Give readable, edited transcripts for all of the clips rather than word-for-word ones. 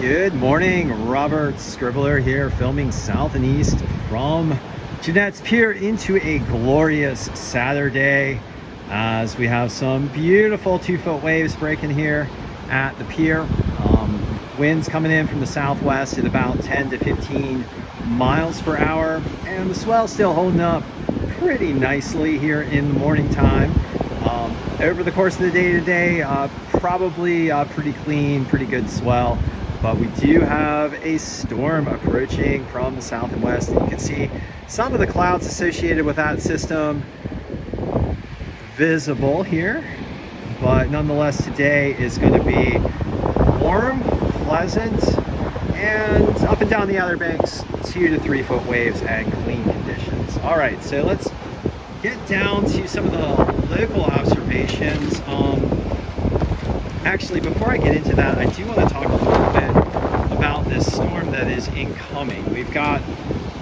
Good morning, Robert Scribbler here, filming south and east from Jeanette's Pier into a glorious Saturday as we have some beautiful 2-foot waves breaking here at the pier. Winds coming in from the southwest at about 10 to 15 miles per hour, and the swell still holding up pretty nicely here in the morning time. Over the course of the day today, probably pretty clean, pretty good swell. But we do have a storm approaching from the south and west. And you can see some of the clouds associated with that system visible here. But nonetheless, today is going to be warm, pleasant, and up and down the Outer Banks, 2 to 3 foot waves and clean conditions. All right, so let's get down to some of the local observations. Actually, before I get into that, I do want to talk a little bit about this storm that is incoming.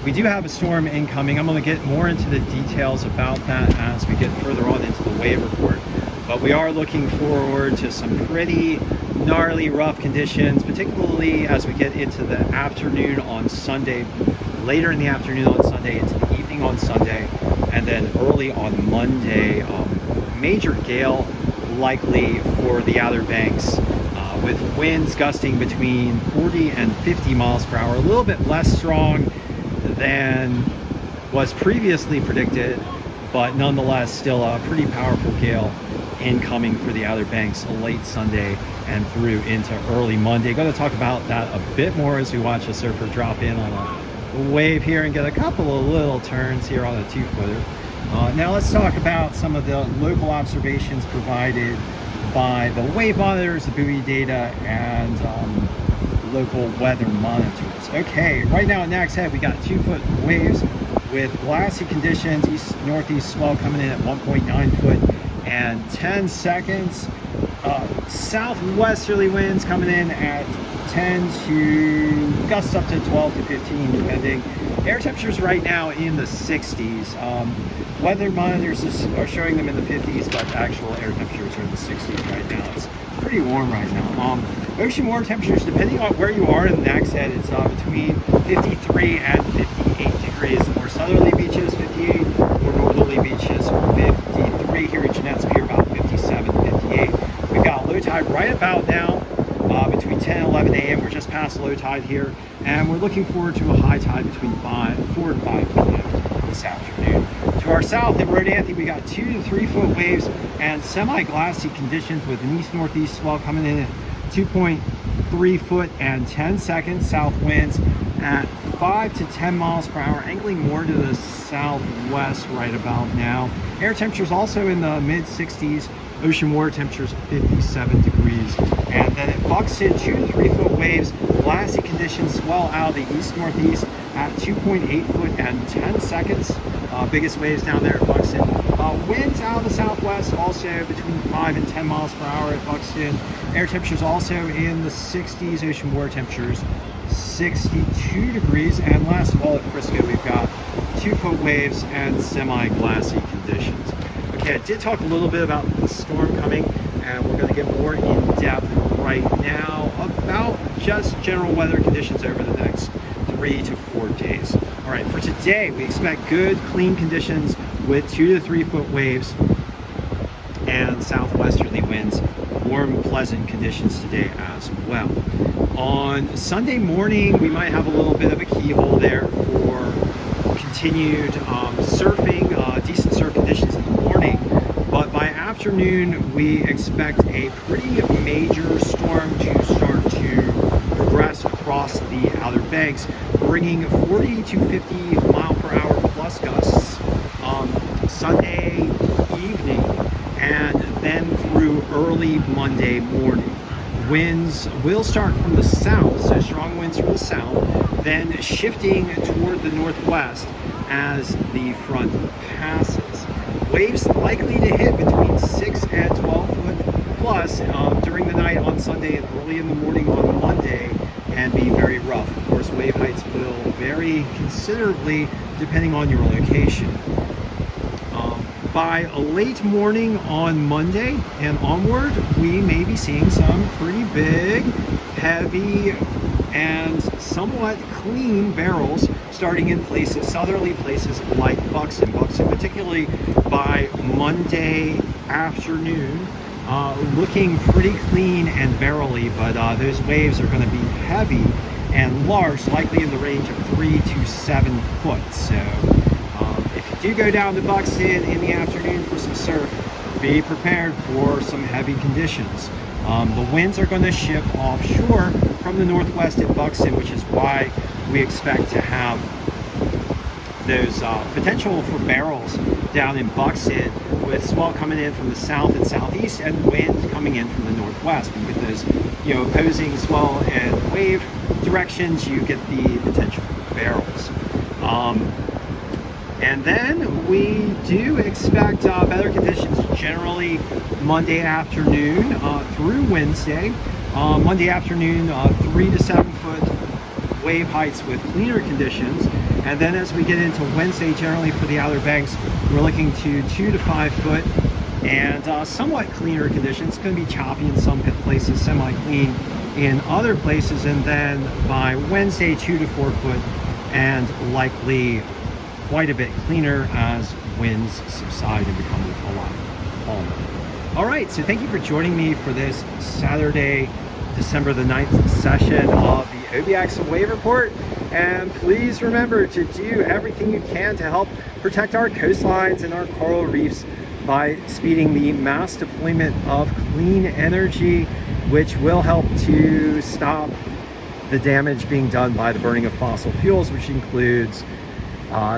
We do have a storm incoming. I'm going to get more into the details about that as we get further on into the wave report. But we are looking forward to some pretty gnarly, rough conditions, particularly as we get into the afternoon on Sunday, later in the afternoon on Sunday, into the evening on Sunday, and then early on Monday. Major gale likely for the Outer Banks, with winds gusting between 40 and 50 miles per hour, a little bit less strong than was previously predicted, but nonetheless still a pretty powerful gale incoming for the Outer Banks late Sunday and through into early Monday. Going to talk about that a bit more as we watch a surfer drop in on a wave here and get a couple of little turns here on a 2-footer. Now let's talk about some of the local observations provided by the wave monitors, the buoy data, and local weather monitors. Okay, right now at Nags Head we got 2-foot waves with glassy conditions, east-northeast swell coming in at 1.9 foot and 10 seconds. Southwesterly winds coming in at 10 to gusts up to 12 to 15 depending. Air temperatures right now in the 60s. Weather monitors are showing them in the 50s, but actual air temperatures are in the 60s right now. It's pretty warm right now. Ocean water temperatures, depending on where you are in Nags Head, it's between 53 and 58 degrees. The more southerly beaches, 58. More northerly beaches, 53. Here at Jeanette's Pier, about 57, 58. We've got low tide right about now, between 10 and 11 a.m. We're just past low tide here, and we're looking forward to a high tide between 4 and 5 p.m. this afternoon. To our south in Rodanthe, we got 2 to 3 foot waves and semi-glassy conditions with an east-northeast swell coming in at 2.3 foot and 10 seconds. South winds at 5 to 10 miles per hour, angling more to the southwest right about now. Air temperatures also in the mid-60s. Ocean water temperatures 57 degrees. And then at Buxton, 2 to 3 foot waves, glassy conditions, swell out of the east-northeast at 2.8 foot and 10 seconds. Biggest waves down there at Buxton. Winds out of the southwest also between 5 and 10 miles per hour at Buxton. Air temperatures also in the 60s. Ocean water temperatures 62 degrees. And last of all at Frisco, we've got 2-foot waves and semi-glassy conditions. Okay, I did talk a little bit about the storm coming, and we're going to get more in depth right now about just general weather conditions over the next 3 to 4 days. All right, for today, we expect good, clean conditions with 2 to 3 foot waves and southwesterly winds. Warm, pleasant conditions today as well. On Sunday morning, we might have a little bit of a keyhole there for continued surfing, decent surf conditions in the morning. But by afternoon, we expect a pretty major storm to start to progress across the Outer Banks, bringing 40 to 50 mile per hour plus gusts Sunday evening and then through early Monday morning. Winds will start from the south, so strong winds from the south, then shifting toward the northwest as the front passes. Waves likely to hit between 6 and 12 foot plus during the night on Sunday and early in the morning on Monday, and be very rough. Of course, wave heights will vary considerably depending on your location. By a late morning on Monday and onward, we may be seeing some pretty big, heavy and somewhat clean barrels starting in places, southerly places like Buxton, particularly by Monday afternoon. Looking pretty clean and barrely, but those waves are going to be heavy and large, likely in the range of 3 to 7 foot. So if you do go down to Buxton in the afternoon for some surf, be prepared for some heavy conditions. The winds are going to shift offshore from the northwest at Buxton, which is why we expect to have those potential for barrels down in Buxton, with swell coming in from the south and southeast and wind coming in from the northwest. And with those, opposing swell and wave directions, you get the potential for barrels. And then we do expect better conditions generally Monday afternoon through Wednesday. Monday afternoon, 3 to 7 foot wave heights with cleaner conditions. And then as we get into Wednesday, generally for the Outer Banks, we're looking to 2 to 5 foot and somewhat cleaner conditions. It's going to be choppy in some places, semi-clean in other places. And then by Wednesday, 2 to 4 foot and likely quite a bit cleaner as winds subside and become a lot calmer. All right, so thank you for joining me for this Saturday, December the 9th session of the OBX Wave Report. And please remember to do everything you can to help protect our coastlines and our coral reefs by speeding the mass deployment of clean energy, which will help to stop the damage being done by the burning of fossil fuels, which includes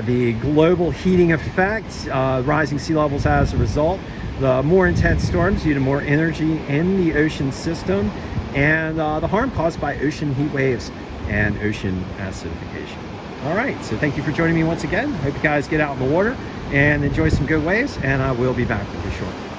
the global heating effect, rising sea levels as a result, the more intense storms due to more energy in the ocean system, and the harm caused by ocean heat waves and ocean acidification. All right, so thank you for joining me once again. Hope you guys get out in the water and enjoy some good waves, and I will be back with you shortly.